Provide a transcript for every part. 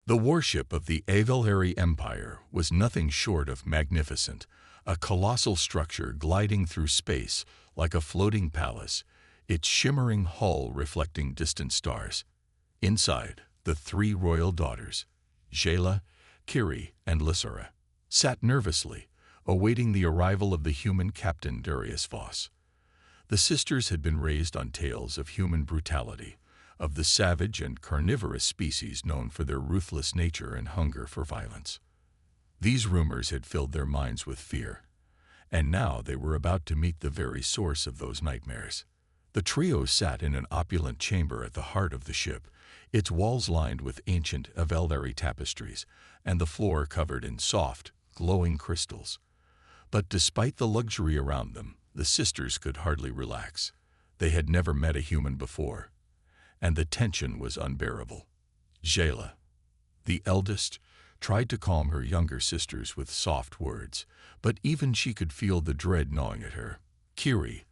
The warship of the Avelari Empire was nothing short of magnificent, a colossal structure gliding through space like a floating palace, its shimmering hull reflecting distant stars. Inside, the three royal daughters, Jayla, Kiri, and Lysara, sat nervously, awaiting the arrival of the human captain Darius Voss. The sisters had been raised on tales of human brutality, of the savage and carnivorous species known for their ruthless nature and hunger for violence. These rumors had filled their minds with fear, and now they were about to meet the very source of those nightmares. The trio sat in an opulent chamber at the heart of the ship, its walls lined with ancient Avelari tapestries, and the floor covered in soft, glowing crystals. But despite the luxury around them, the sisters could hardly relax. They had never met a human before, and the tension was unbearable. Jayla, the eldest, tried to calm her younger sisters with soft words, but even she could feel the dread gnawing at her. Kiri,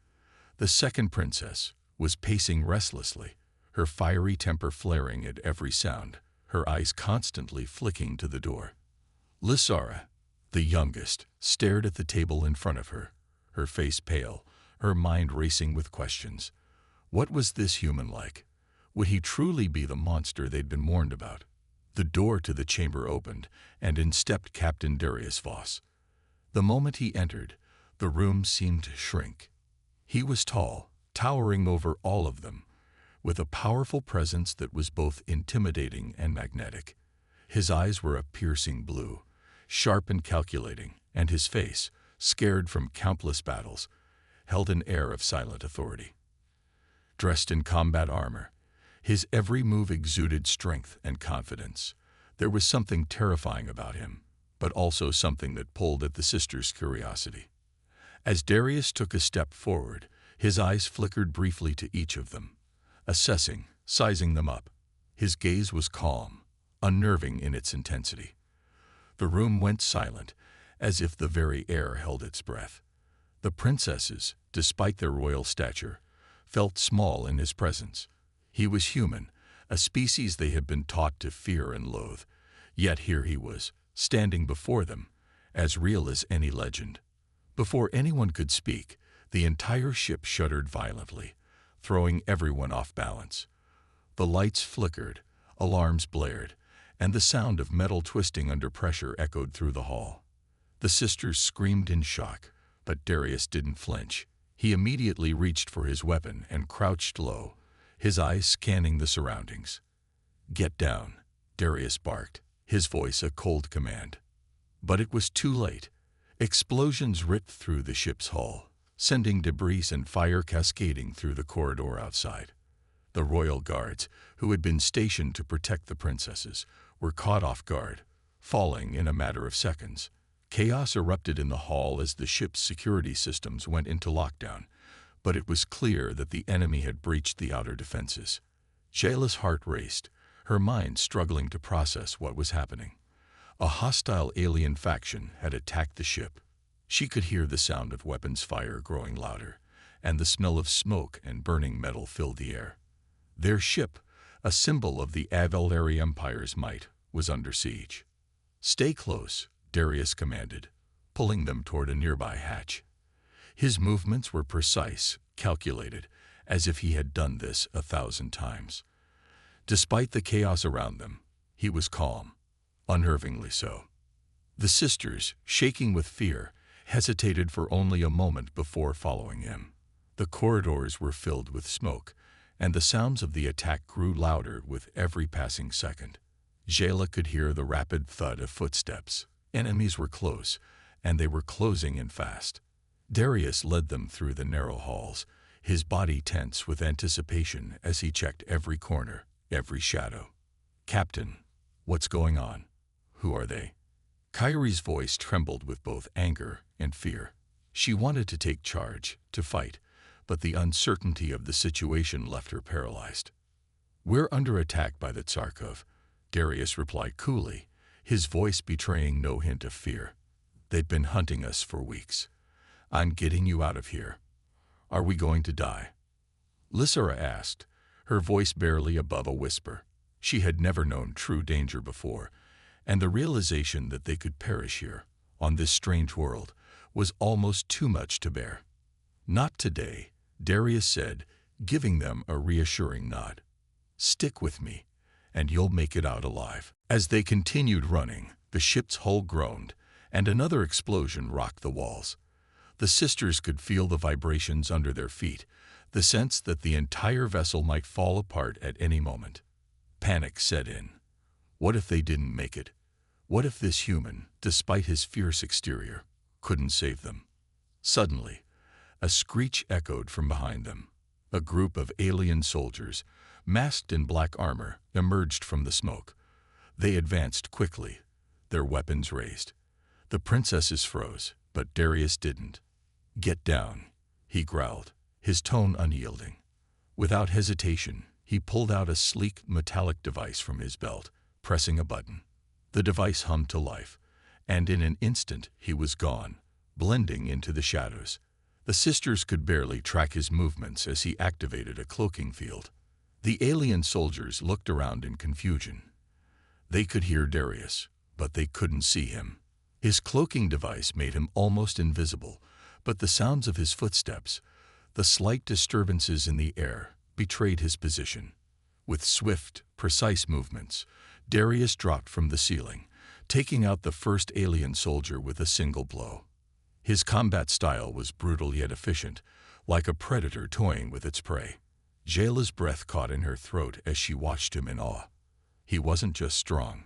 the second princess, was pacing restlessly, her fiery temper flaring at every sound, her eyes constantly flicking to the door. Lysara, the youngest, stared at the table in front of her, her face pale, her mind racing with questions. What was this human like? Would he truly be the monster they'd been warned about? The door to the chamber opened, and in stepped Captain Darius Voss. The moment he entered, the room seemed to shrink. He was tall, towering over all of them, with a powerful presence that was both intimidating and magnetic. His eyes were a piercing blue, sharp and calculating, and his face, scared from countless battles, held an air of silent authority. Dressed in combat armor, his every move exuded strength and confidence. There was something terrifying about him, but also something that pulled at the sisters' curiosity. As Darius took a step forward, his eyes flickered briefly to each of them, assessing, sizing them up. His gaze was calm, unnerving in its intensity. The room went silent, as if the very air held its breath. The princesses, despite their royal stature, felt small in his presence. He was human, a species they had been taught to fear and loathe, yet here he was, standing before them, as real as any legend. Before anyone could speak, the entire ship shuddered violently, throwing everyone off balance. The lights flickered, alarms blared, and the sound of metal twisting under pressure echoed through the hall. The sisters screamed in shock, but Darius didn't flinch. He immediately reached for his weapon and crouched low, his eyes scanning the surroundings. "Get down," Darius barked, his voice a cold command. But it was too late. Explosions ripped through the ship's hull, sending debris and fire cascading through the corridor outside. The royal guards, who had been stationed to protect the princesses, were caught off guard, falling in a matter of seconds. Chaos erupted in the hall as the ship's security systems went into lockdown, but it was clear that the enemy had breached the outer defenses. Jayla's heart raced, her mind struggling to process what was happening. A hostile alien faction had attacked the ship. She could hear the sound of weapons fire growing louder, and the smell of smoke and burning metal filled the air. Their ship, a symbol of the Avelari Empire's might, was under siege. "Stay close," Darius commanded, pulling them toward a nearby hatch. His movements were precise, calculated, as if he had done this 1,000 times. Despite the chaos around them, he was calm, unnervingly so. The sisters, shaking with fear, hesitated for only a moment before following him. The corridors were filled with smoke, and the sounds of the attack grew louder with every passing second. Jayla could hear the rapid thud of footsteps. Enemies were close, and they were closing in fast. Darius led them through the narrow halls, his body tense with anticipation as he checked every corner, every shadow. "Captain, what's going on? Who are they?" Kyrie's voice trembled with both anger and fear. She wanted to take charge, to fight, but the uncertainty of the situation left her paralyzed. "We're under attack by the Tsarkov," Darius replied coolly, his voice betraying no hint of fear. "They've been hunting us for weeks. I'm getting you out of here. Are we going to die?" Lysara asked, her voice barely above a whisper. She had never known true danger before, and the realization that they could perish here, on this strange world, was almost too much to bear. "Not today," Darius said, giving them a reassuring nod. "Stick with me, and you'll make it out alive." As they continued running, the ship's hull groaned, and another explosion rocked the walls. The sisters could feel the vibrations under their feet, the sense that the entire vessel might fall apart at any moment. Panic set in. What if they didn't make it? What if this human, despite his fierce exterior, couldn't save them? Suddenly, a screech echoed from behind them. A group of alien soldiers, masked in black armor, emerged from the smoke. They advanced quickly, their weapons raised. The princesses froze, but Darius didn't. "Get down," he growled, his tone unyielding. Without hesitation, he pulled out a sleek metallic device from his belt, pressing a button. The device hummed to life, and in an instant he was gone, blending into the shadows. The sisters could barely track his movements as he activated a cloaking field. The alien soldiers looked around in confusion. They could hear Darius, but they couldn't see him. His cloaking device made him almost invisible, but the sounds of his footsteps, the slight disturbances in the air, betrayed his position. With swift, precise movements, Darius dropped from the ceiling, taking out the first alien soldier with a single blow. His combat style was brutal yet efficient, like a predator toying with its prey. Jayla's breath caught in her throat as she watched him in awe. He wasn't just strong.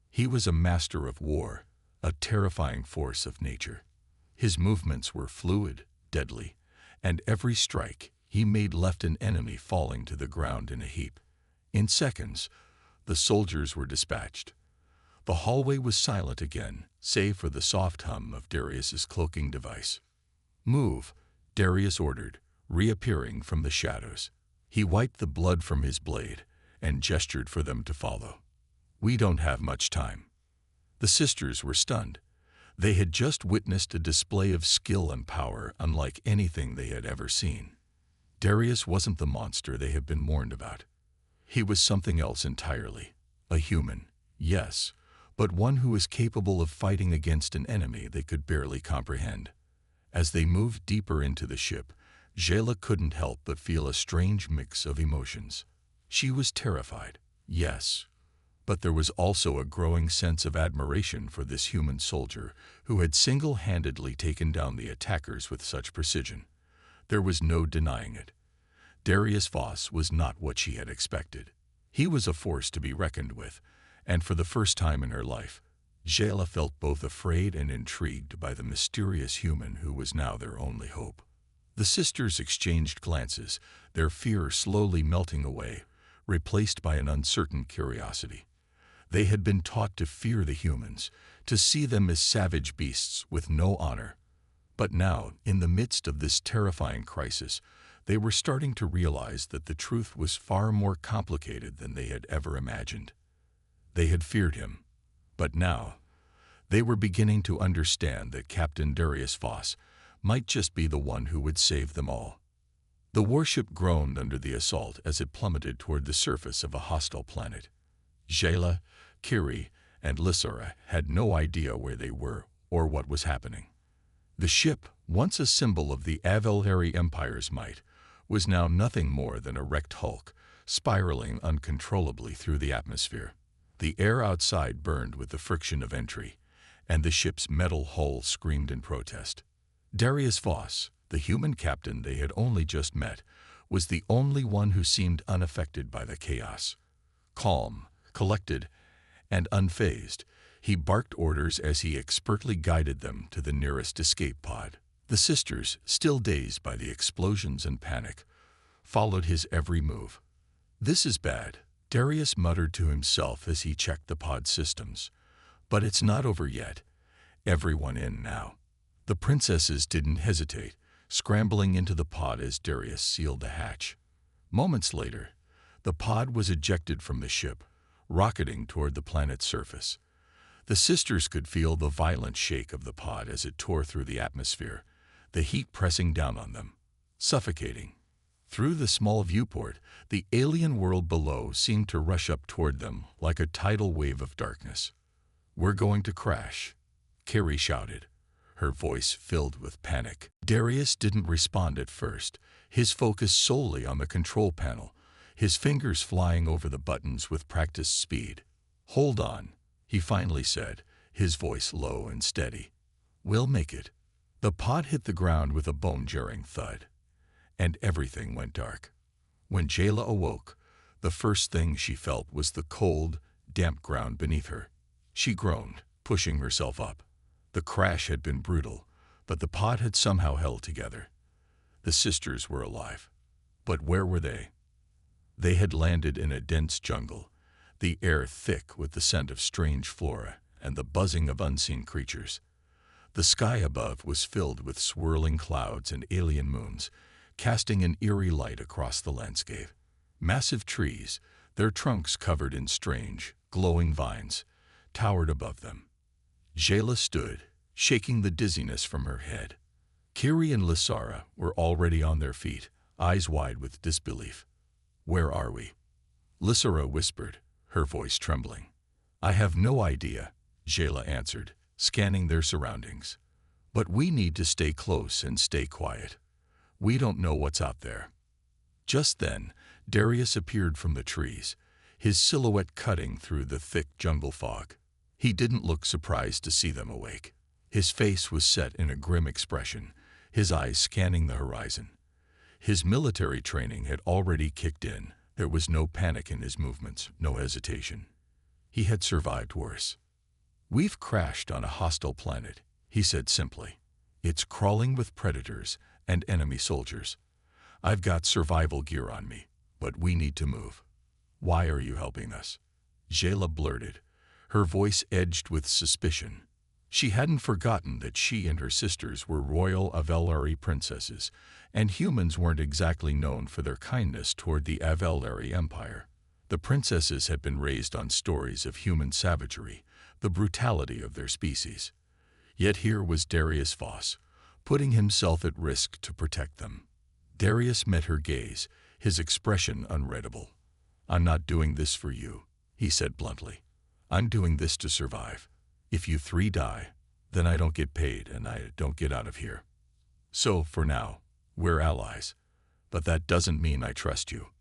He was a master of war, a terrifying force of nature. His movements were fluid, deadly, and every strike he made left an enemy falling to the ground in a heap. In seconds, the soldiers were dispatched. The hallway was silent again, save for the soft hum of Darius's cloaking device. "Move," Darius ordered, reappearing from the shadows. He wiped the blood from his blade and gestured for them to follow. "We don't have much time." The sisters were stunned. They had just witnessed a display of skill and power unlike anything they had ever seen. Darius wasn't the monster they had been warned about. He was something else entirely. A human, yes, but one who was capable of fighting against an enemy they could barely comprehend. As they moved deeper into the ship, Jayla couldn't help but feel a strange mix of emotions. She was terrified, yes, but there was also a growing sense of admiration for this human soldier who had single-handedly taken down the attackers with such precision. There was no denying it. Darius Voss was not what she had expected. He was a force to be reckoned with, and for the first time in her life, Jayla felt both afraid and intrigued by the mysterious human who was now their only hope. The sisters exchanged glances, their fear slowly melting away, replaced by an uncertain curiosity. They had been taught to fear the humans, to see them as savage beasts with no honor. But now, in the midst of this terrifying crisis, they were starting to realize that the truth was far more complicated than they had ever imagined. They had feared him, but now they were beginning to understand that Captain Darius Voss might just be the one who would save them all. The warship groaned under the assault as it plummeted toward the surface of a hostile planet. Jayla, Kiri, and Lissara had no idea where they were or what was happening. The ship, once a symbol of the Avelheri Empire's might, was now nothing more than a wrecked hulk, spiraling uncontrollably through the atmosphere. The air outside burned with the friction of entry, and the ship's metal hull screamed in protest. Darius Voss, the human captain they had only just met, was the only one who seemed unaffected by the chaos. Calm, collected, and unfazed, he barked orders as he expertly guided them to the nearest escape pod. The sisters, still dazed by the explosions and panic, followed his every move. "This is bad," Darius muttered to himself as he checked the pod systems. "But it's not over yet. Everyone in now." The princesses didn't hesitate, scrambling into the pod as Darius sealed the hatch. Moments later, the pod was ejected from the ship, rocketing toward the planet's surface. The sisters could feel the violent shake of the pod as it tore through the atmosphere, the heat pressing down on them, suffocating. Through the small viewport, the alien world below seemed to rush up toward them like a tidal wave of darkness. "We're going to crash," Carrie shouted, her voice filled with panic. Darius didn't respond at first, his focus solely on the control panel, his fingers flying over the buttons with practiced speed. "Hold on," he finally said, his voice low and steady. "We'll make it." The pod hit the ground with a bone-jarring thud, and everything went dark. When Jayla awoke, the first thing she felt was the cold, damp ground beneath her. She groaned, pushing herself up. The crash had been brutal, but the pod had somehow held together. The sisters were alive. But where were they? They had landed in a dense jungle, the air thick with the scent of strange flora and the buzzing of unseen creatures. The sky above was filled with swirling clouds and alien moons, casting an eerie light across the landscape. Massive trees, their trunks covered in strange, glowing vines, towered above them. Jayla stood, shaking the dizziness from her head. Kiri and Lysara were already on their feet, eyes wide with disbelief. "Where are we?" Lysara whispered, her voice trembling. "I have no idea," Jayla answered, scanning their surroundings. "But we need to stay close and stay quiet. We don't know what's out there." Just then, Darius appeared from the trees, his silhouette cutting through the thick jungle fog. He didn't look surprised to see them awake. His face was set in a grim expression, his eyes scanning the horizon. His military training had already kicked in. There was no panic in his movements, no hesitation. He had survived worse. "We've crashed on a hostile planet," he said simply. "It's crawling with predators and enemy soldiers. I've got survival gear on me, but we need to move." "Why are you helping us?" Jayla blurted, her voice edged with suspicion. She hadn't forgotten that she and her sisters were royal Avelari princesses, and humans weren't exactly known for their kindness toward the Avelari Empire. The princesses had been raised on stories of human savagery, the brutality of their species. Yet here was Darius Voss, putting himself at risk to protect them. Darius met her gaze, his expression unreadable. "I'm not doing this for you," he said bluntly. "I'm doing this to survive. If you three die, then I don't get paid and I don't get out of here. So, for now, we're allies. But that doesn't mean I trust you."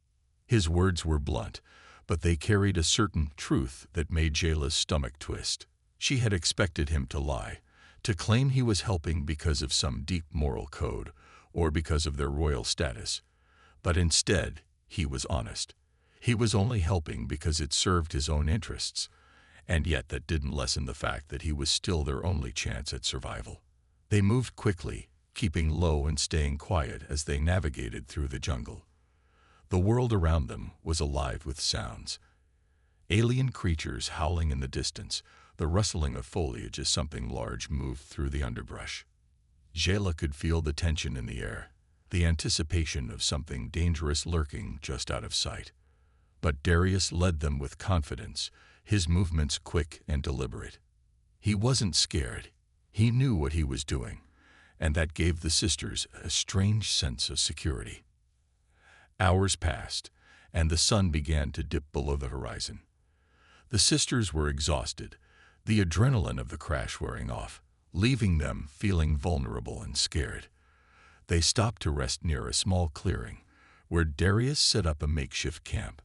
His words were blunt, but they carried a certain truth that made Jayla's stomach twist. She had expected him to lie, to claim he was helping because of some deep moral code or because of their royal status. But instead, he was honest. He was only helping because it served his own interests. And yet that didn't lessen the fact that he was still their only chance at survival. They moved quickly, keeping low and staying quiet as they navigated through the jungle. The world around them was alive with sounds. Alien creatures howling in the distance, the rustling of foliage as something large moved through the underbrush. Jayla could feel the tension in the air, the anticipation of something dangerous lurking just out of sight. But Darius led them with confidence, his movements quick and deliberate. He wasn't scared. He knew what he was doing, and that gave the sisters a strange sense of security. Hours passed, and the sun began to dip below the horizon. The sisters were exhausted, the adrenaline of the crash wearing off, leaving them feeling vulnerable and scared. They stopped to rest near a small clearing, where Darius set up a makeshift camp.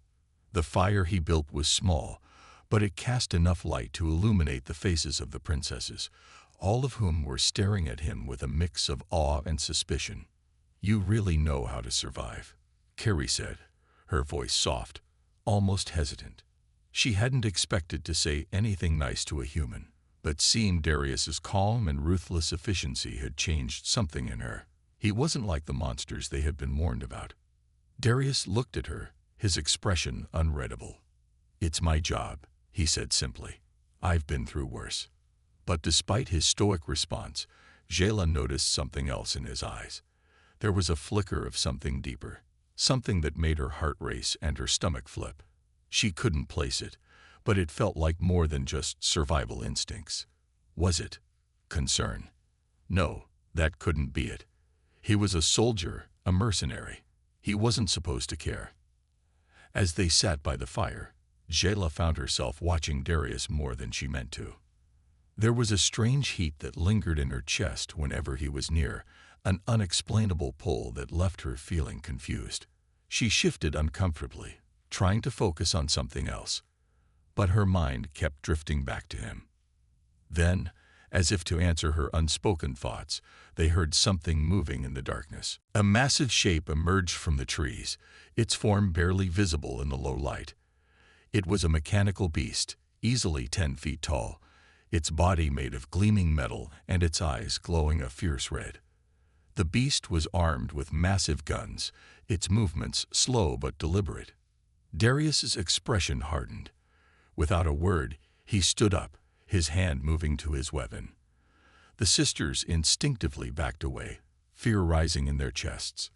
The fire he built was small, but it cast enough light to illuminate the faces of the princesses, all of whom were staring at him with a mix of awe and suspicion. "You really know how to survive," Carrie said, her voice soft, almost hesitant. She hadn't expected to say anything nice to a human, but seeing Darius's calm and ruthless efficiency had changed something in her. He wasn't like the monsters they had been warned about. Darius looked at her, his expression unreadable. "It's my job," he said simply. "I've been through worse." But despite his stoic response, Jayla noticed something else in his eyes. There was a flicker of something deeper, something that made her heart race and her stomach flip. She couldn't place it, but it felt like more than just survival instincts. Was it concern? No, that couldn't be it. He was a soldier, a mercenary. He wasn't supposed to care. As they sat by the fire, Jayla found herself watching Darius more than she meant to. There was a strange heat that lingered in her chest whenever he was near, an unexplainable pull that left her feeling confused. She shifted uncomfortably, trying to focus on something else, but her mind kept drifting back to him. Then, as if to answer her unspoken thoughts, they heard something moving in the darkness. A massive shape emerged from the trees, its form barely visible in the low light. It was a mechanical beast, easily 10 feet tall, its body made of gleaming metal and its eyes glowing a fierce red. The beast was armed with massive guns, its movements slow but deliberate. Darius's expression hardened. Without a word, he stood up, his hand moving to his weapon. The sisters instinctively backed away, fear rising in their chests.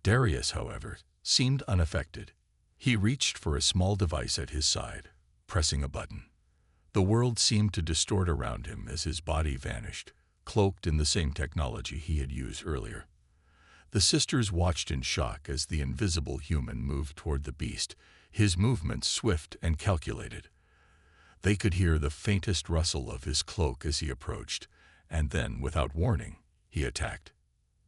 Darius, however, seemed unaffected. He reached for a small device at his side, pressing a button. The world seemed to distort around him as his body vanished, cloaked in the same technology he had used earlier. The sisters watched in shock as the invisible human moved toward the beast, his movements swift and calculated. They could hear the faintest rustle of his cloak as he approached, and then, without warning, he attacked.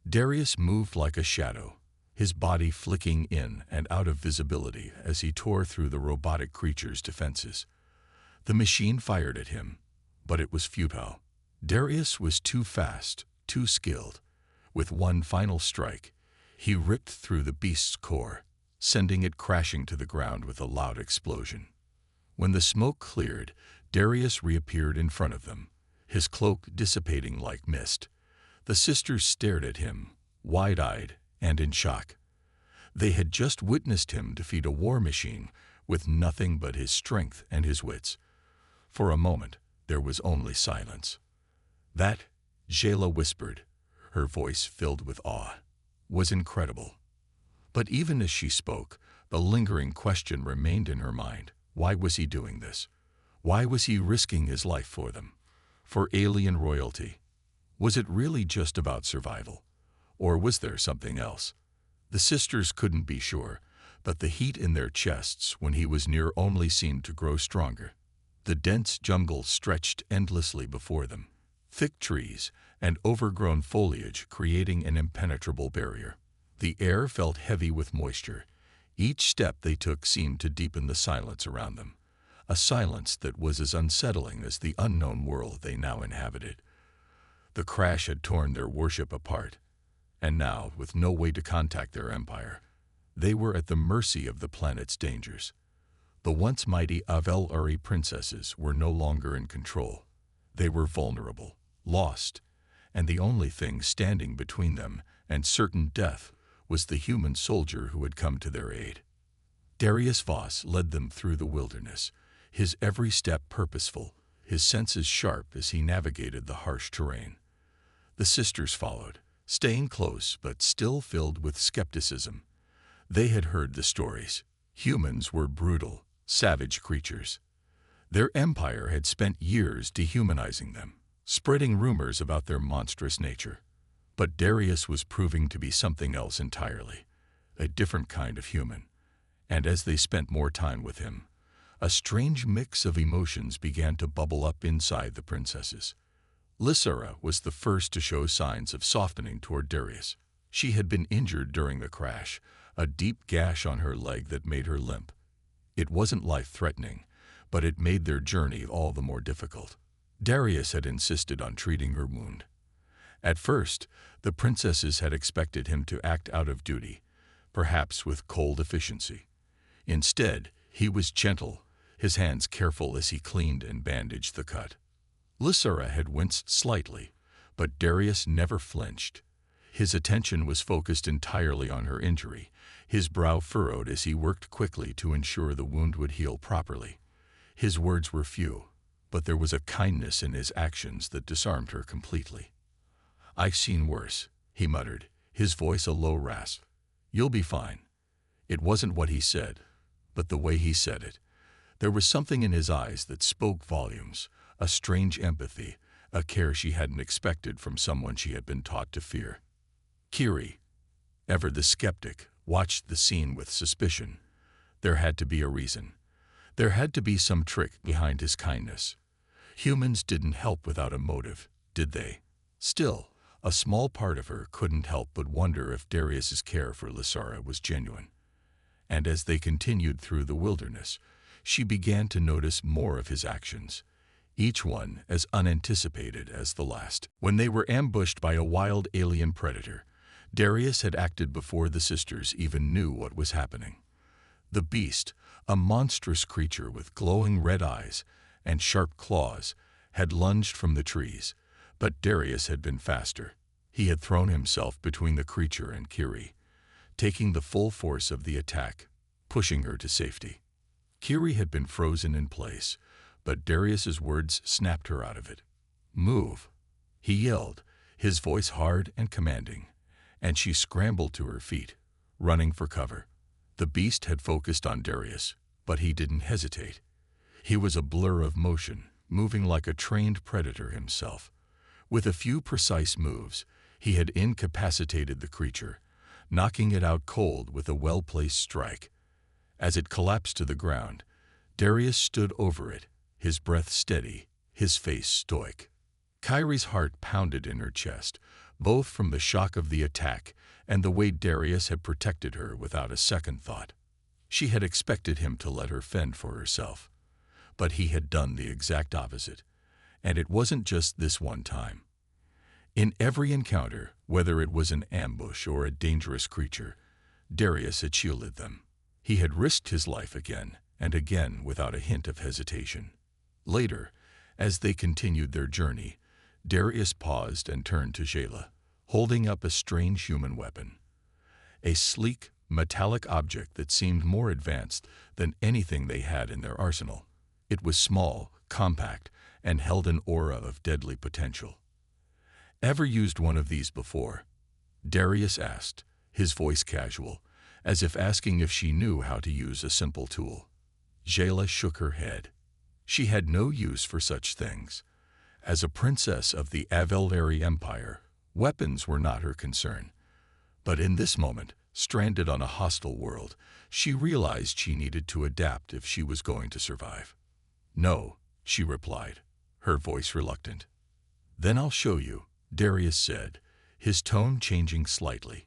Darius moved like a shadow, his body flicking in and out of visibility as he tore through the robotic creature's defenses. The machine fired at him, but it was futile. Darius was too fast, too skilled. With one final strike, he ripped through the beast's core, sending it crashing to the ground with a loud explosion. When the smoke cleared, Darius reappeared in front of them, his cloak dissipating like mist. The sisters stared at him, wide-eyed and in shock. They had just witnessed him defeat a war machine with nothing but his strength and his wits. For a moment, there was only silence. That, Jayla whispered, her voice filled with awe, was incredible. But even as she spoke, the lingering question remained in her mind. Why was he doing this? Why was he risking his life for them? For alien royalty? Was it really just about survival? Or was there something else? The sisters couldn't be sure, but the heat in their chests when he was near only seemed to grow stronger. The dense jungle stretched endlessly before them, thick trees and overgrown foliage creating an impenetrable barrier. The air felt heavy with moisture. Each step they took seemed to deepen the silence around them, a silence that was as unsettling as the unknown world they now inhabited. The crash had torn their worship apart, and now, with no way to contact their empire, they were at the mercy of the planet's dangers. The once mighty HFY princesses were no longer in control. They were vulnerable, lost, and the only thing standing between them and certain death was the human soldier who had come to their aid. Darius Voss led them through the wilderness, his every step purposeful, his senses sharp as he navigated the harsh terrain. The sisters followed, staying close but still filled with skepticism. They had heard the stories. Humans were brutal, savage creatures. Their empire had spent years dehumanizing them, spreading rumors about their monstrous nature. But Darius was proving to be something else entirely, a different kind of human. And as they spent more time with him, a strange mix of emotions began to bubble up inside the princesses. Lysara was the first to show signs of softening toward Darius. She had been injured during the crash, a deep gash on her leg that made her limp. It wasn't life-threatening, but it made their journey all the more difficult. Darius had insisted on treating her wound. At first, the princesses had expected him to act out of duty, perhaps with cold efficiency. Instead, he was gentle, his hands careful as he cleaned and bandaged the cut. Lysara had winced slightly, but Darius never flinched. His attention was focused entirely on her injury, his brow furrowed as he worked quickly to ensure the wound would heal properly. His words were few, but there was a kindness in his actions that disarmed her completely. "I've seen worse," he muttered, his voice a low rasp. "You'll be fine." It wasn't what he said, but the way he said it. There was something in his eyes that spoke volumes, a strange empathy, a care she hadn't expected from someone she had been taught to fear. Kiri, ever the skeptic, watched the scene with suspicion. There had to be a reason. There had to be some trick behind his kindness. Humans didn't help without a motive, did they? Still, a small part of her couldn't help but wonder if Darius's care for Lysara was genuine. And as they continued through the wilderness, she began to notice more of his actions, each one as unanticipated as the last. When they were ambushed by a wild alien predator, Darius had acted before the sisters even knew what was happening. The beast, a monstrous creature with glowing red eyes and sharp claws, had lunged from the trees, but Darius had been faster. He had thrown himself between the creature and Kiri, taking the full force of the attack, pushing her to safety. Kiri had been frozen in place, but Darius's words snapped her out of it. "Move," he yelled, his voice hard and commanding, and she scrambled to her feet, running for cover. The beast had focused on Darius, but he didn't hesitate. He was a blur of motion, moving like a trained predator himself. With a few precise moves, he had incapacitated the creature, knocking it out cold with a well-placed strike. As it collapsed to the ground, Darius stood over it, his breath steady, his face stoic. Kyrie's heart pounded in her chest, both from the shock of the attack and the way Darius had protected her without a second thought. She had expected him to let her fend for herself, but he had done the exact opposite, and it wasn't just this one time. In every encounter, whether it was an ambush or a dangerous creature, Darius had shielded them. He had risked his life again and again without a hint of hesitation. Later, as they continued their journey, Darius paused and turned to Jayla, holding up a strange human weapon. A sleek, metallic object that seemed more advanced than anything they had in their arsenal. It was small, compact, and held an aura of deadly potential. "Ever used one of these before?" Darius asked, his voice casual, as if asking if she knew how to use a simple tool. Jayla shook her head. She had no use for such things. As a princess of the HFY Empire, weapons were not her concern. But in this moment, stranded on a hostile world, she realized she needed to adapt if she was going to survive. "No," she replied, her voice reluctant. "Then I'll show you," Darius said, his tone changing slightly.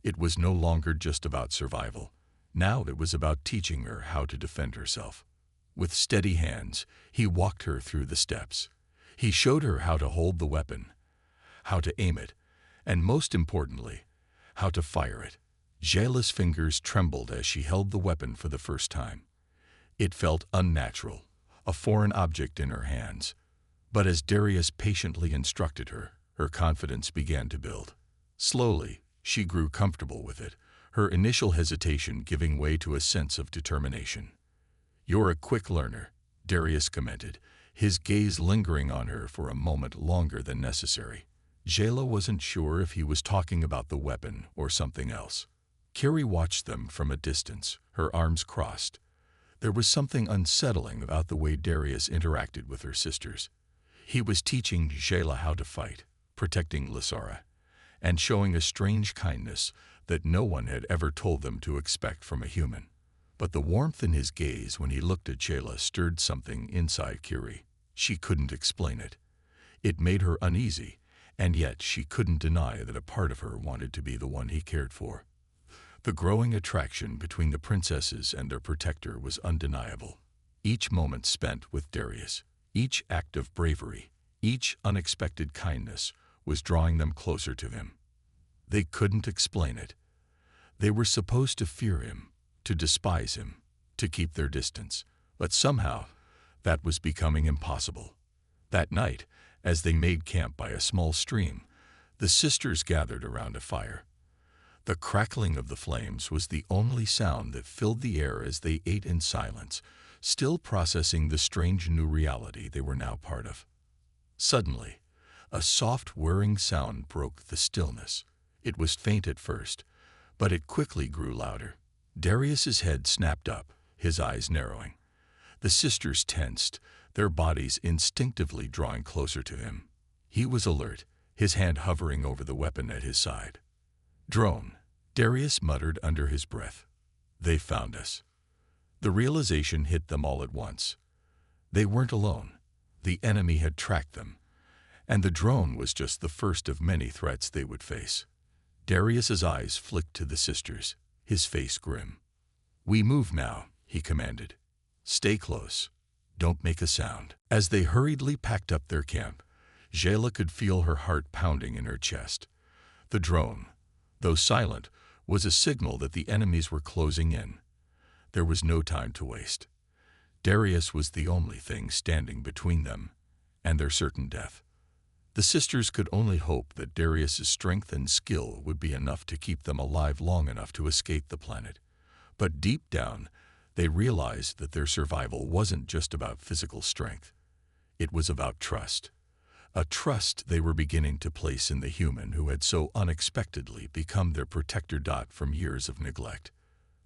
It was no longer just about survival. Now it was about teaching her how to defend herself. With steady hands, he walked her through the steps. He showed her how to hold the weapon, how to aim it, and most importantly, how to fire it. Jayla's fingers trembled as she held the weapon for the first time. It felt unnatural, a foreign object in her hands. But as Darius patiently instructed her, her confidence began to build. Slowly, she grew comfortable with it, her initial hesitation giving way to a sense of determination. "You're a quick learner," Darius commented, his gaze lingering on her for a moment longer than necessary. Jayla wasn't sure if he was talking about the weapon or something else. Kiri watched them from a distance, her arms crossed. There was something unsettling about the way Darius interacted with her sisters. He was teaching Jayla how to fight, protecting Lysara, and showing a strange kindness that no one had ever told them to expect from a human. But the warmth in his gaze when he looked at Jayla stirred something inside Kiri. She couldn't explain it. It made her uneasy, and yet she couldn't deny that a part of her wanted to be the one he cared for. The growing attraction between the princesses and their protector was undeniable. Each moment spent with Darius, each act of bravery, each unexpected kindness was drawing them closer to him. They couldn't explain it. They were supposed to fear him, to despise him, to keep their distance, but somehow that was becoming impossible. That night, as they made camp by a small stream, the sisters gathered around a fire. The crackling of the flames was the only sound that filled the air as they ate in silence, still processing the strange new reality they were now part of. Suddenly, a soft whirring sound broke the stillness. It was faint at first, but it quickly grew louder. Darius's head snapped up, his eyes narrowing. The sisters tensed, their bodies instinctively drawing closer to him. He was alert, his hand hovering over the weapon at his side. "Drone," Darius muttered under his breath. They found us. The realization hit them all at once. They weren't alone. The enemy had tracked them, and the drone was just the first of many threats they would face. Darius's eyes flicked to the sisters, his face grim. "We move now," he commanded. "Stay close. Don't make a sound." As they hurriedly packed up their camp, Jayla could feel her heart pounding in her chest. The drone, though silent, was a signal that the enemies were closing in. There was no time to waste. Darius was the only thing standing between them and their certain death. The sisters could only hope that Darius's strength and skill would be enough to keep them alive long enough to escape the planet. But deep down, they realized that their survival wasn't just about physical strength. It was about trust. A trust they were beginning to place in the human who had so unexpectedly become their protector. From years of neglect.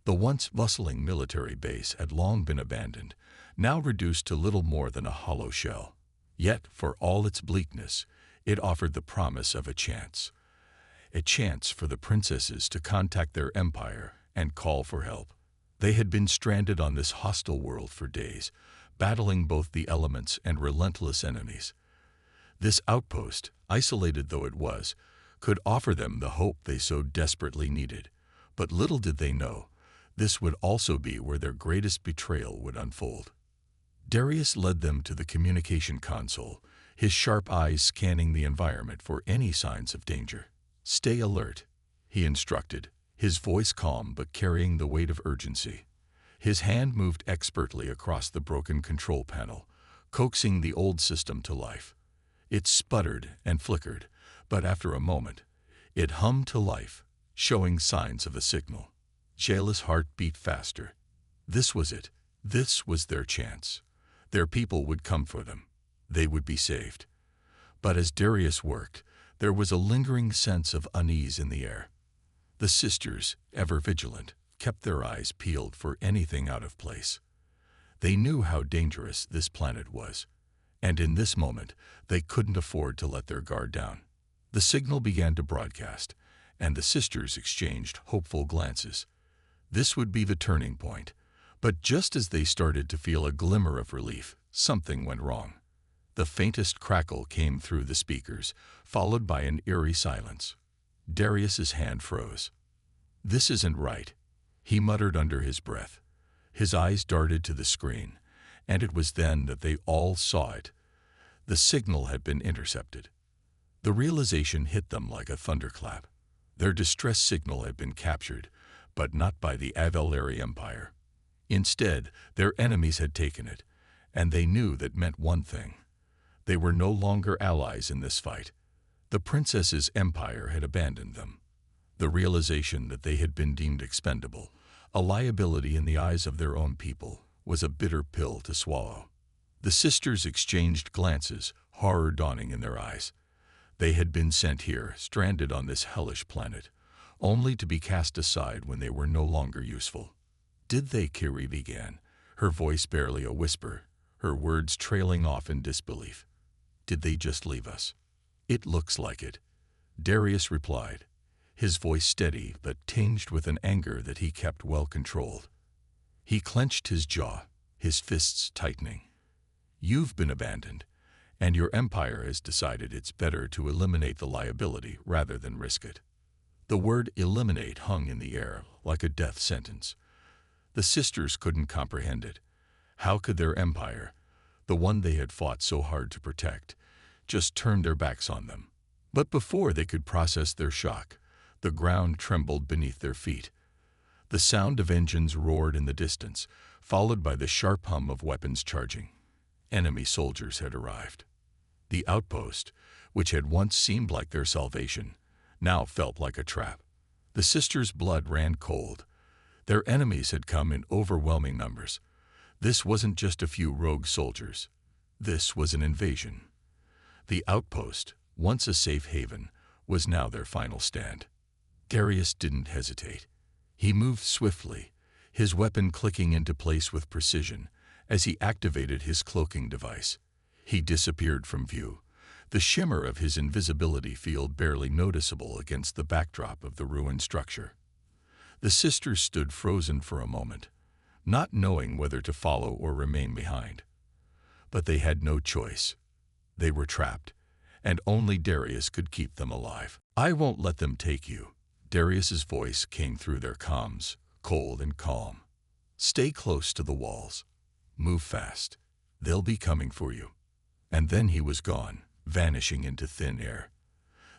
The once bustling military base had long been abandoned, now reduced to little more than a hollow shell. Yet, for all its bleakness, it offered the promise of a chance for the princesses to contact their empire and call for help. They had been stranded on this hostile world for days, battling both the elements and relentless enemies. This outpost, isolated though it was, could offer them the hope they so desperately needed. But little did they know, this would also be where their greatest betrayal would unfold. Darius led them to the communication console, his sharp eyes scanning the environment for any signs of danger. "Stay alert," he instructed, his voice calm but carrying the weight of urgency. His hand moved expertly across the broken control panel, coaxing the old system to life. It sputtered and flickered, but after a moment, it hummed to life, showing signs of a signal. Jayla's heart beat faster. This was it. This was their chance. Their people would come for them. They would be saved. But as Darius worked, there was a lingering sense of unease in the air. The sisters, ever vigilant, kept their eyes peeled for anything out of place. They knew how dangerous this planet was, and in this moment, they couldn't afford to let their guard down. The signal began to broadcast, and the sisters exchanged hopeful glances. This would be the turning point. But just as they started to feel a glimmer of relief, something went wrong. The faintest crackle came through the speakers, followed by an eerie silence. Darius's hand froze. "This isn't right," he muttered under his breath. His eyes darted to the screen, and it was then that they all saw it. The signal had been intercepted. The realization hit them like a thunderclap. Their distress signal had been captured, but not by the HFY Empire. Instead, their enemies had taken it, and they knew that meant one thing. They were no longer allies in this fight. The princess's empire had abandoned them. The realization that they had been deemed expendable, a liability in the eyes of their own people, was a bitter pill to swallow. The sisters exchanged glances, horror dawning in their eyes. They had been sent here, stranded on this hellish planet, only to be cast aside when they were no longer useful. "Did they?" Kiri began, her voice barely a whisper, her words trailing off in disbelief. "Did they just leave us?" "It looks like it," Darius replied, his voice steady but tinged with an anger that he kept well controlled. He clenched his jaw, his fists tightening. "You've been abandoned, and your empire has decided it's better to eliminate the liability rather than risk it." The word eliminate hung in the air like a death sentence. The sisters couldn't comprehend it. How could their empire, the one they had fought so hard to protect, just turn their backs on them? But before they could process their shock, the ground trembled beneath their feet. The sound of engines roared in the distance, followed by the sharp hum of weapons charging. Enemy soldiers had arrived. The outpost, which had once seemed like their salvation, now felt like a trap. The sisters' blood ran cold. Their enemies had come in overwhelming numbers. This wasn't just a few rogue soldiers. This was an invasion. The outpost, once a safe haven, was now their final stand. Darius didn't hesitate. He moved swiftly, his weapon clicking into place with precision as he activated his cloaking device. He disappeared from view, the shimmer of his invisibility field barely noticeable against the backdrop of the ruined structure. The sisters stood frozen for a moment, not knowing whether to follow or remain behind. But they had no choice. They were trapped, and only Darius could keep them alive. "I won't let them take you." Darius's voice came through their comms, cold and calm. "Stay close to the walls. Move fast. They'll be coming for you." And then he was gone, vanishing into thin air.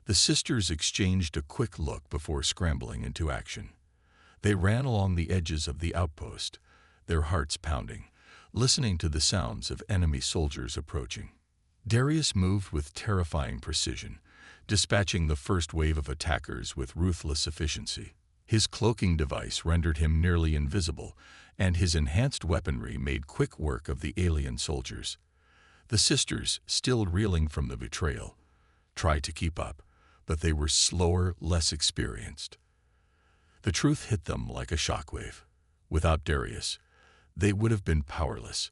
The sisters exchanged a quick look before scrambling into action. They ran along the edges of the outpost, their hearts pounding, listening to the sounds of enemy soldiers approaching. Darius moved with terrifying precision, dispatching the first wave of attackers with ruthless efficiency. His cloaking device rendered him nearly invisible, and his enhanced weaponry made quick work of the alien soldiers. The sisters, still reeling from the betrayal, tried to keep up, but they were slower, less experienced. The truth hit them like a shockwave. Without Darius, they would have been powerless.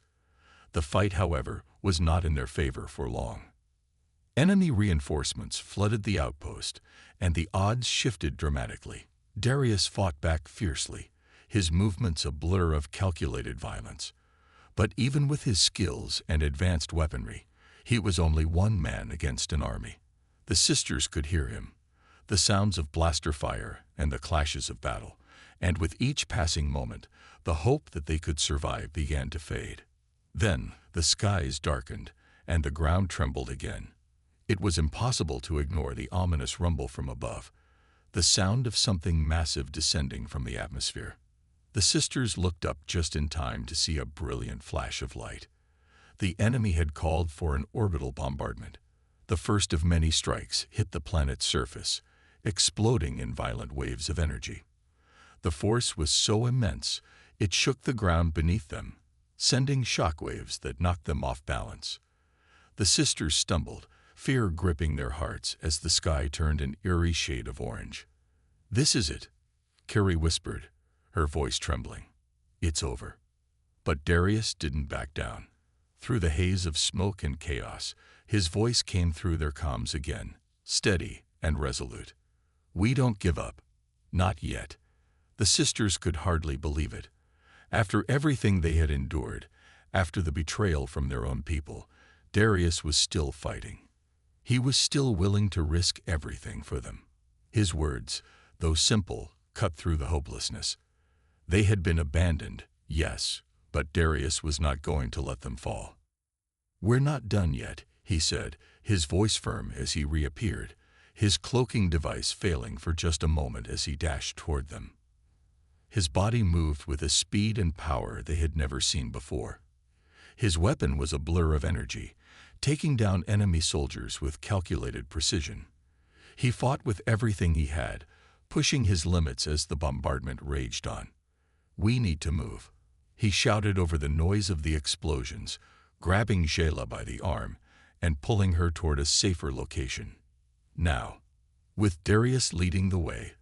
The fight, however, was not in their favor for long. Enemy reinforcements flooded the outpost, and the odds shifted dramatically. Darius fought back fiercely, his movements a blur of calculated violence. But even with his skills and advanced weaponry, he was only one man against an army. The sisters could hear him, the sounds of blaster fire and the clashes of battle, and with each passing moment, the hope that they could survive began to fade. Then the skies darkened, and the ground trembled again. It was impossible to ignore the ominous rumble from above, the sound of something massive descending from the atmosphere. The sisters looked up just in time to see a brilliant flash of light. The enemy had called for an orbital bombardment. The first of many strikes hit the planet's surface, exploding in violent waves of energy. The force was so immense, it shook the ground beneath them, sending shockwaves that knocked them off balance. The sisters stumbled, fear gripping their hearts as the sky turned an eerie shade of orange. "This is it," Carrie whispered, her voice trembling. "It's over." But Darius didn't back down. Through the haze of smoke and chaos, his voice came through their comms again, steady and resolute. "We don't give up. Not yet." The sisters could hardly believe it. After everything they had endured, after the betrayal from their own people, Darius was still fighting. He was still willing to risk everything for them. His words, though simple, cut through the hopelessness. They had been abandoned, yes, but Darius was not going to let them fall. "We're not done yet," he said, his voice firm as he reappeared, his cloaking device failing for just a moment as he dashed toward them. His body moved with a speed and power they had never seen before. His weapon was a blur of energy, taking down enemy soldiers with calculated precision. He fought with everything he had, pushing his limits as the bombardment raged on. "We need to move," he shouted over the noise of the explosions, grabbing Jayla by the arm and pulling her toward a safer location. Now, with Darius leading the way,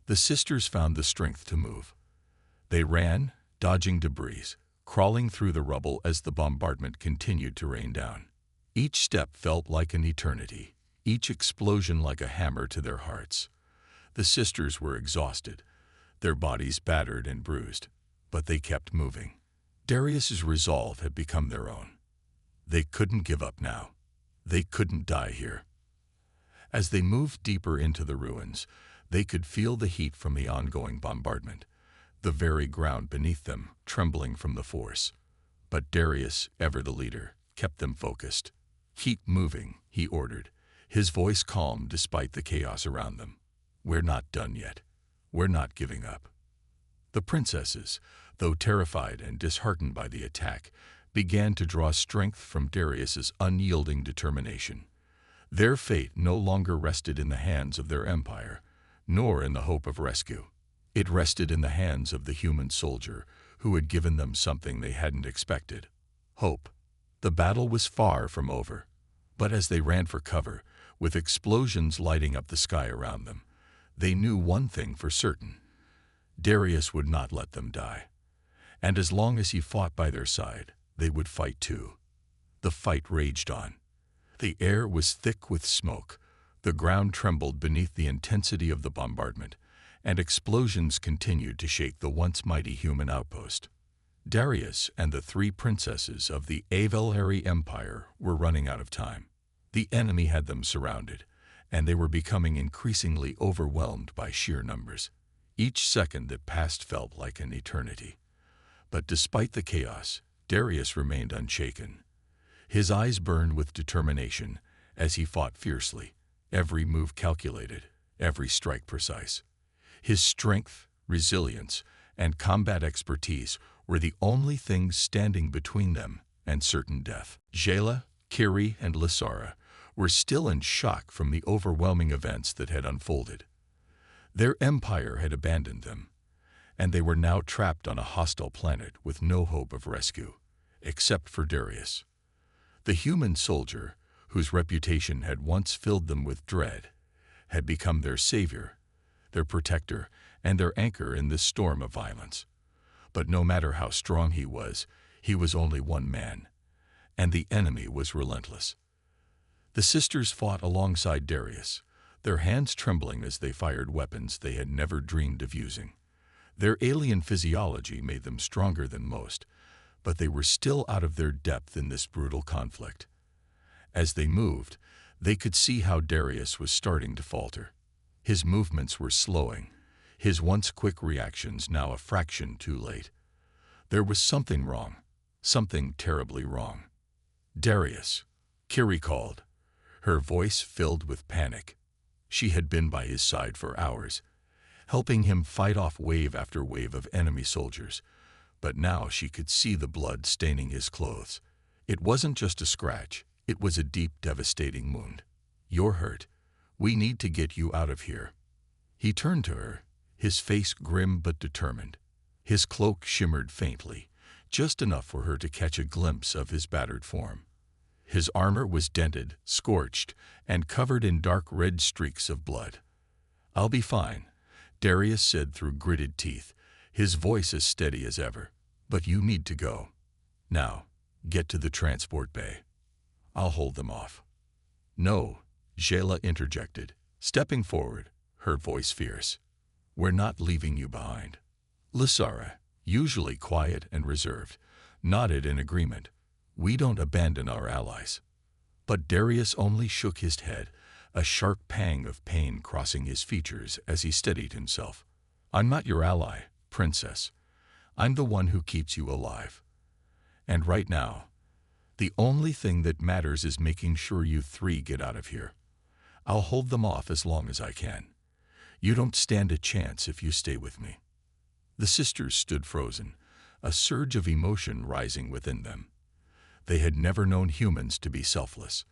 the sisters found the strength to move. They ran, dodging debris, crawling through the rubble as the bombardment continued to rain down. Each step felt like an eternity, each explosion like a hammer to their hearts. The sisters were exhausted, their bodies battered and bruised, but they kept moving. Darius's resolve had become their own. They couldn't give up now. They couldn't die here. As they moved deeper into the ruins, they could feel the heat from the ongoing bombardment, the very ground beneath them trembling from the force. But Darius, ever the leader, kept them focused. "Keep moving," he ordered, his voice calm despite the chaos around them. "We're not done yet. We're not giving up." The princesses, though terrified and disheartened by the attack, began to draw strength from Darius's unyielding determination. Their fate no longer rested in the hands of their empire, nor in the hope of rescue. It rested in the hands of the human soldier who had given them something they hadn't expected: hope. The battle was far from over, but as they ran for cover, with explosions lighting up the sky around them, they knew one thing for certain: Darius would not let them die. And as long as he fought by their side, they would fight too. The fight raged on. The air was thick with smoke, the ground trembled beneath the intensity of the bombardment, and explosions continued to shake the once mighty human outpost. Darius and the three princesses of the Avelhary Empire were running out of time. The enemy had them surrounded, and they were becoming increasingly overwhelmed by sheer numbers. Each second that passed felt like an eternity. But despite the chaos, Darius remained unshaken. His eyes burned with determination as he fought fiercely, every move calculated, every strike precise. His strength, resilience, and combat expertise were the only things standing between them and certain death. Jayla, Kiri, and Lysara were still in shock from the overwhelming events that had unfolded. Their empire had abandoned them, and they were now trapped on a hostile planet with no hope of rescue, except for Darius. The human soldier, whose reputation had once filled them with dread, had become their savior, their protector, and their anchor in this storm of violence. But no matter how strong he was only one man, and the enemy was relentless. The sisters fought alongside Darius, their hands trembling as they fired weapons they had never dreamed of using. Their alien physiology made them stronger than most, but they were still out of their depth in this brutal conflict. As they moved, they could see how Darius was starting to falter. His movements were slowing, his once quick reactions now a fraction too late. There was something wrong, something terribly wrong. "Darius," Kiri called, her voice filled with panic. She had been by his side for hours, helping him fight off wave after wave of enemy soldiers, but now she could see the blood staining his clothes. It wasn't just a scratch, it was a deep, devastating wound. "You're hurt. We need to get you out of here." He turned to her, his face grim but determined. His cloak shimmered faintly, just enough for her to catch a glimpse of his battered form. His armor was dented, scorched, and covered in dark red streaks of blood. "I'll be fine," Darius said through gritted teeth, his voice as steady as ever. "But you need to go. Now, get to the transport bay. I'll hold them off." "No," Jayla interjected, stepping forward, her voice fierce. "We're not leaving you behind." Lysara, usually quiet and reserved, nodded in agreement. "We don't abandon our allies." But Darius only shook his head, a sharp pang of pain crossing his features as he steadied himself. "I'm not your ally, princess. I'm the one who keeps you alive. And right now, the only thing that matters is making sure you three get out of here. I'll hold them off as long as I can. You don't stand a chance if you stay with me." The sisters stood frozen, a surge of emotion rising within them. They had never known humans to be selfless.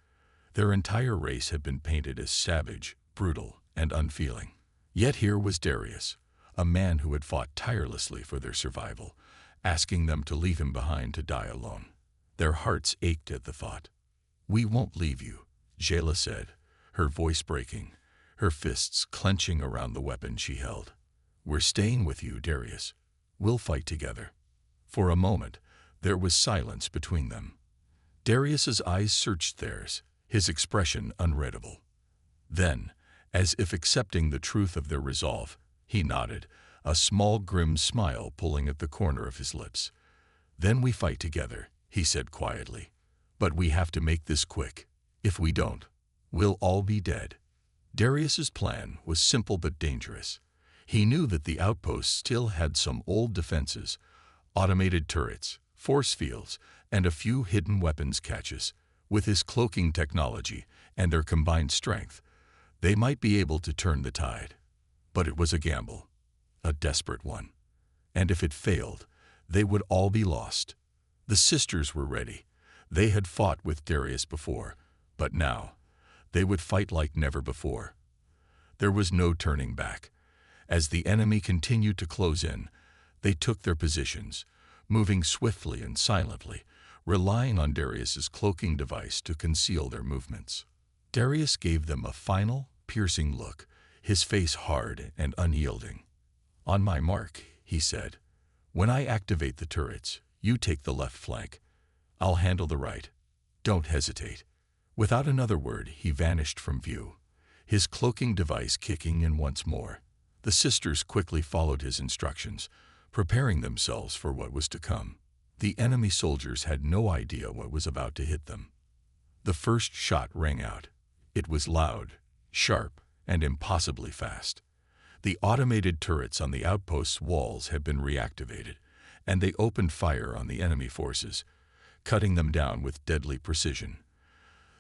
Their entire race had been painted as savage, brutal, and unfeeling. Yet here was Darius, a man who had fought tirelessly for their survival, asking them to leave him behind to die alone. Their hearts ached at the thought. "We won't leave you," Jayla said, her voice breaking, her fists clenching around the weapon she held. "We're staying with you, Darius. We'll fight together." For a moment, there was silence between them. Darius's eyes searched theirs, his expression unreadable. Then, as if accepting the truth of their resolve, he nodded, a small grim smile pulling at the corner of his lips. "Then we fight together," he said quietly. "But we have to make this quick. If we don't, we'll all be dead." Darius's plan was simple but dangerous. He knew that the outpost still had some old defenses, automated turrets, force fields, and a few hidden weapons caches. With his cloaking technology and their combined strength, they might be able to turn the tide. But it was a gamble, a desperate one. And if it failed, they would all be lost. The sisters were ready. They had fought with Darius before, but now, they would fight like never before. There was no turning back. As the enemy continued to close in, they took their positions, moving swiftly and silently, relying on Darius's cloaking device to conceal their movements. Darius gave them a final, piercing look, his face hard and unyielding. "On my mark," he said. "When I activate the turrets, you take the left flank. I'll handle the right. Don't hesitate." Without another word, he vanished from view, his cloaking device kicking in once more. The sisters quickly followed his instructions, preparing themselves for what was to come. The enemy soldiers had no idea what was about to hit them. The first shot rang out. It was loud, sharp, and impossibly fast. The automated turrets on the outpost's walls had been reactivated, and they opened fire on the enemy forces, cutting them down with deadly precision.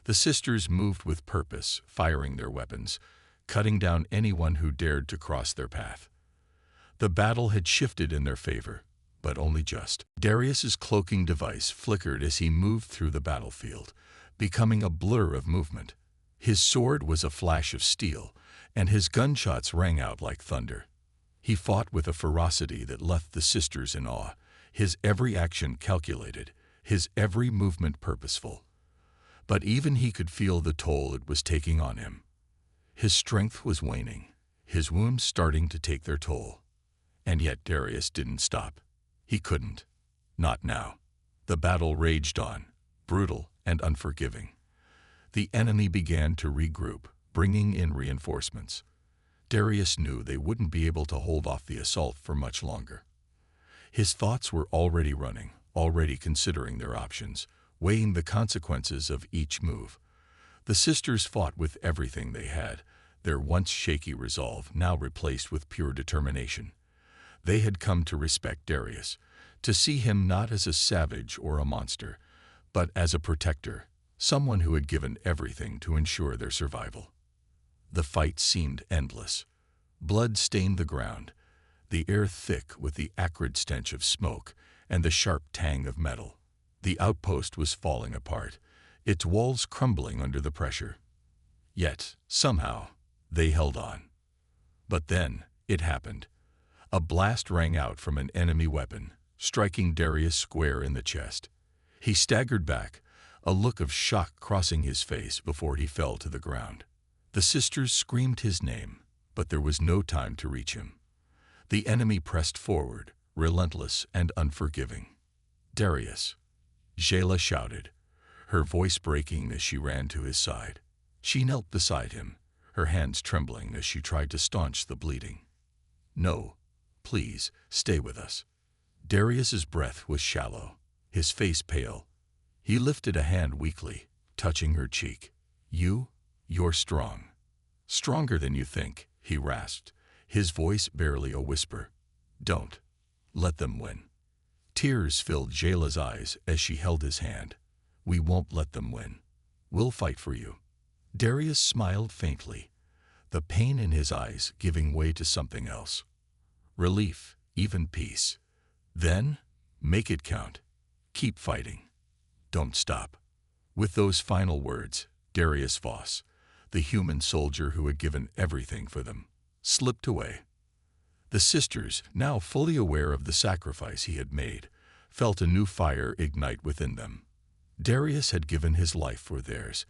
The sisters moved with purpose, firing their weapons, cutting down anyone who dared to cross their path. The battle had shifted in their favor, but only just. Darius's cloaking device flickered as he moved through the battlefield, becoming a blur of movement. His sword was a flash of steel, and his gunshots rang out like thunder. He fought with a ferocity that left the sisters in awe, his every action calculated, his every movement purposeful. But even he could feel the toll it was taking on him. His strength was waning, his wounds starting to take their toll. And yet Darius didn't stop. He couldn't. Not now. The battle raged on, brutal and unforgiving. The enemy began to regroup, bringing in reinforcements. Darius knew they wouldn't be able to hold off the assault for much longer. His thoughts were already running, already considering their options, weighing the consequences of each move. The sisters fought with everything they had, their once shaky resolve now replaced with pure determination. They had come to respect Darius, to see him not as a savage or a monster, but as a protector, someone who had given everything to ensure their survival. The fight seemed endless. Blood stained the ground, the air thick with the acrid stench of smoke and the sharp tang of metal. The outpost was falling apart, its walls crumbling under the pressure. Yet, somehow, they held on. But then, it happened. A blast rang out from an enemy weapon, striking Darius square in the chest. He staggered back, a look of shock crossing his face before he fell to the ground. The sisters screamed his name, but there was no time to reach him. The enemy pressed forward, relentless and unforgiving. "Darius!" Jayla shouted, her voice breaking as she ran to his side. She knelt beside him, her hands trembling as she tried to staunch the bleeding. "No, please, stay with us." Darius's breath was shallow, his face pale. He lifted a hand weakly, touching her cheek. You're strong. Stronger than you think," he rasped, his voice barely a whisper. "Don't let them win." Tears filled Jayla's eyes as she held his hand. "We won't let them win. We'll fight for you." Darius smiled faintly, the pain in his eyes giving way to something else. Relief, even peace. Then, make it count. Keep fighting. Don't stop. With those final words, Darius Voss, the human soldier who had given everything for them, slipped away. The sisters, now fully aware of the sacrifice he had made, felt a new fire ignite within them. Darius had given his life for theirs,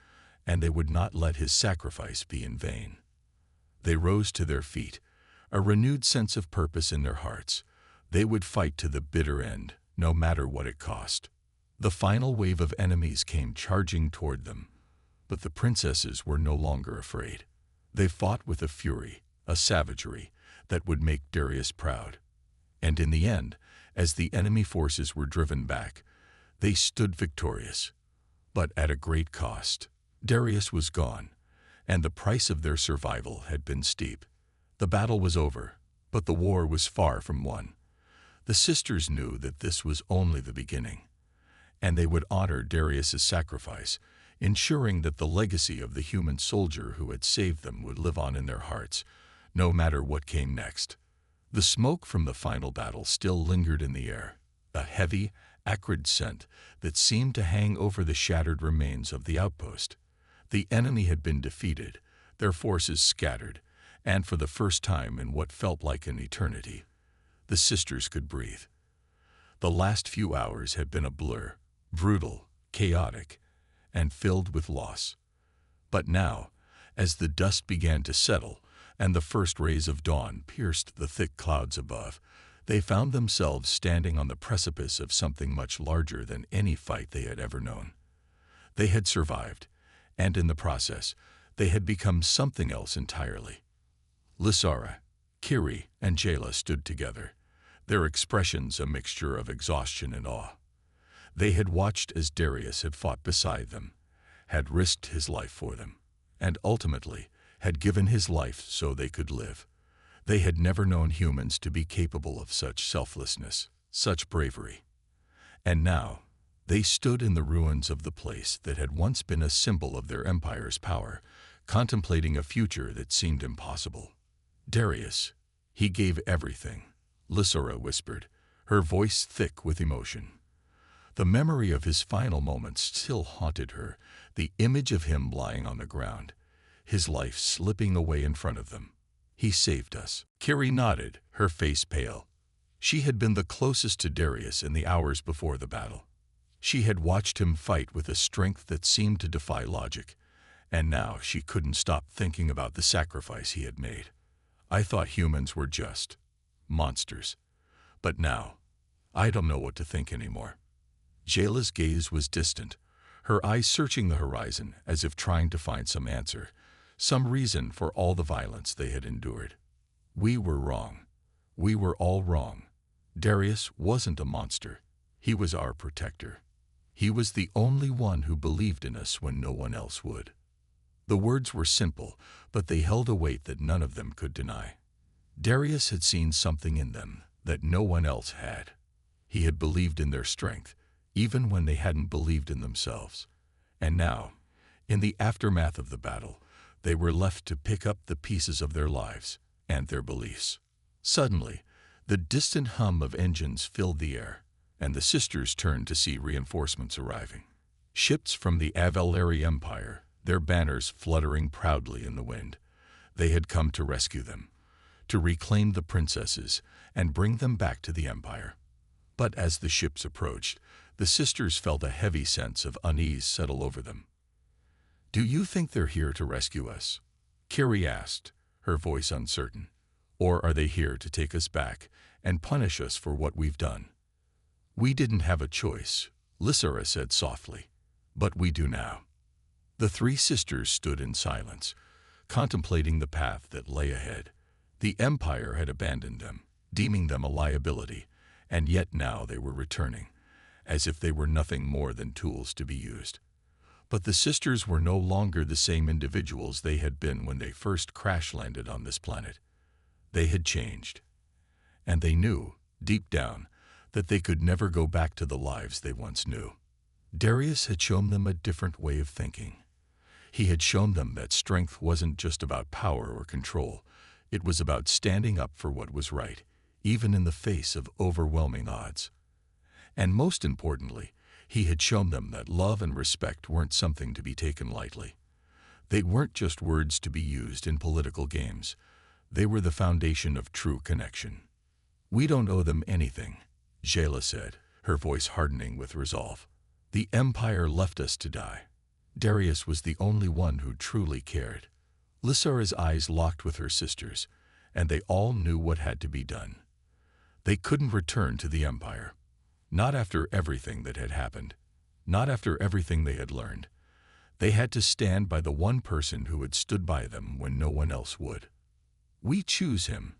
and they would not let his sacrifice be in vain. They rose to their feet, a renewed sense of purpose in their hearts. They would fight to the bitter end, no matter what it cost. The final wave of enemies came charging toward them, but the princesses were no longer afraid. They fought with a fury, a savagery, that would make Darius proud. And in the end, as the enemy forces were driven back, they stood victorious. But at a great cost. Darius was gone, and the price of their survival had been steep. The battle was over, but the war was far from won. The sisters knew that this was only the beginning, and they would honor Darius's sacrifice, ensuring that the legacy of the human soldier who had saved them would live on in their hearts, no matter what came next. The smoke from the final battle still lingered in the air, a heavy, acrid scent that seemed to hang over the shattered remains of the outpost. The enemy had been defeated, their forces scattered, and for the first time in what felt like an eternity, the sisters could breathe. The last few hours had been a blur, brutal, chaotic, and filled with loss. But now, as the dust began to settle and the first rays of dawn pierced the thick clouds above, they found themselves standing on the precipice of something much larger than any fight they had ever known. They had survived, and in the process, they had become something else entirely. Lysara, Kiri and Jayla stood together, their expressions a mixture of exhaustion and awe. They had watched as Darius had fought beside them, had risked his life for them, and ultimately had given his life so they could live. They had never known humans to be capable of such selflessness, such bravery. And now, they stood in the ruins of the place that had once been a symbol of their empire's power, contemplating a future that seemed impossible. Darius, he gave everything, Lysora whispered, her voice thick with emotion. The memory of his final moments still haunted her, the image of him lying on the ground, his life slipping away in front of them. He saved us. Kiri nodded, her face pale. She had been the closest to Darius in the hours before the battle. She had watched him fight with a strength that seemed to defy logic, and now she couldn't stop thinking about the sacrifice he had made. I thought humans were just monsters. But now, I don't know what to think anymore. Jayla's gaze was distant, her eyes searching the horizon as if trying to find some answer, some reason for all the violence they had endured. We were wrong. We were all wrong. Darius wasn't a monster. He was our protector. He was the only one who believed in us when no one else would. The words were simple, but they held a weight that none of them could deny. Darius had seen something in them that no one else had. He had believed in their strength, even when they hadn't believed in themselves. And now, in the aftermath of the battle, they were left to pick up the pieces of their lives and their beliefs. Suddenly, the distant hum of engines filled the air, and the sisters turned to see reinforcements arriving. Ships from the Avalari Empire, their banners fluttering proudly in the wind. They had come to rescue them, to reclaim the princesses and bring them back to the Empire. But as the ships approached, the sisters felt a heavy sense of unease settle over them. "Do you think they're here to rescue us?" Kiri asked, her voice uncertain. "Or are they here to take us back and punish us for what we've done?" "We didn't have a choice," Lysora said softly, "but we do now." The three sisters stood in silence, contemplating the path that lay ahead. The Empire had abandoned them, deeming them a liability, and yet now they were returning, as if they were nothing more than tools to be used. But the sisters were no longer the same individuals they had been when they first crash-landed on this planet. They had changed, and they knew, deep down, that they could never go back to the lives they once knew. Darius had shown them a different way of thinking. He had shown them that strength wasn't just about power or control. It was about standing up for what was right, even in the face of overwhelming odds. And most importantly, he had shown them that love and respect weren't something to be taken lightly. They weren't just words to be used in political games. They were the foundation of true connection. "We don't owe them anything," Jayla said, her voice hardening with resolve. "The Empire left us to die. Darius was the only one who truly cared." Lysora's eyes locked with her sisters, and they all knew what had to be done. They couldn't return to the Empire. Not after everything that had happened. Not after everything they had learned. They had to stand by the one person who had stood by them when no one else would. "We choose him,"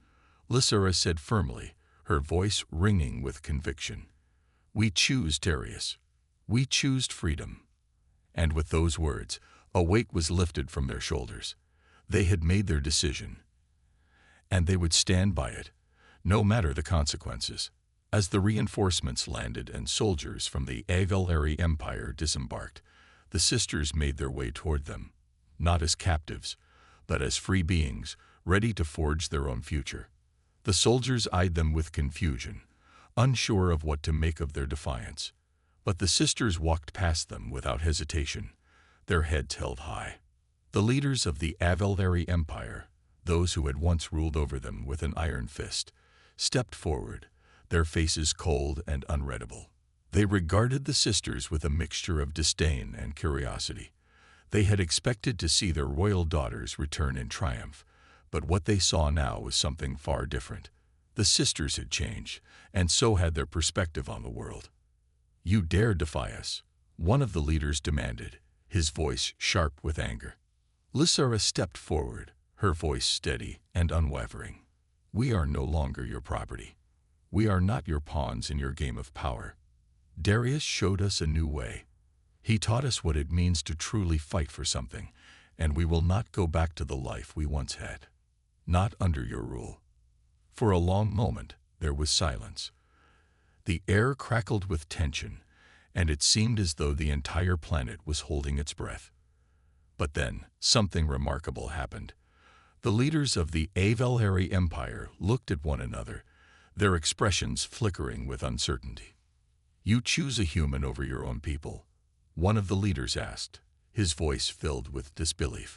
Lysora said firmly, her voice ringing with conviction. "We choose Darius. We choose freedom." And with those words, a weight was lifted from their shoulders. They had made their decision, and they would stand by it, no matter the consequences. As the reinforcements landed and soldiers from the Avalari Empire disembarked, the sisters made their way toward them, not as captives, but as free beings, ready to forge their own future. The soldiers eyed them with confusion, unsure of what to make of their defiance. But the sisters walked past them without hesitation, their heads held high. The leaders of the Avalari Empire, those who had once ruled over them with an iron fist, stepped forward, their faces cold and unreadable. They regarded the sisters with a mixture of disdain and curiosity. They had expected to see their royal daughters return in triumph, but what they saw now was something far different. The sisters had changed, and so had their perspective on the world. "You dare defy us," one of the leaders demanded, his voice sharp with anger. Lysora stepped forward, her voice steady and unwavering. We are no longer your property. We are not your pawns in your game of power. Darius showed us a new way. He taught us what it means to truly fight for something, and we will not go back to the life we once had. Not under your rule. For a long moment, there was silence. The air crackled with tension, and it seemed as though the entire planet was holding its breath. But then, something remarkable happened. The leaders of the HFY Empire looked at one another, their expressions flickering with uncertainty. "You choose a human over your own people?" one of the leaders asked, his voice filled with disbelief.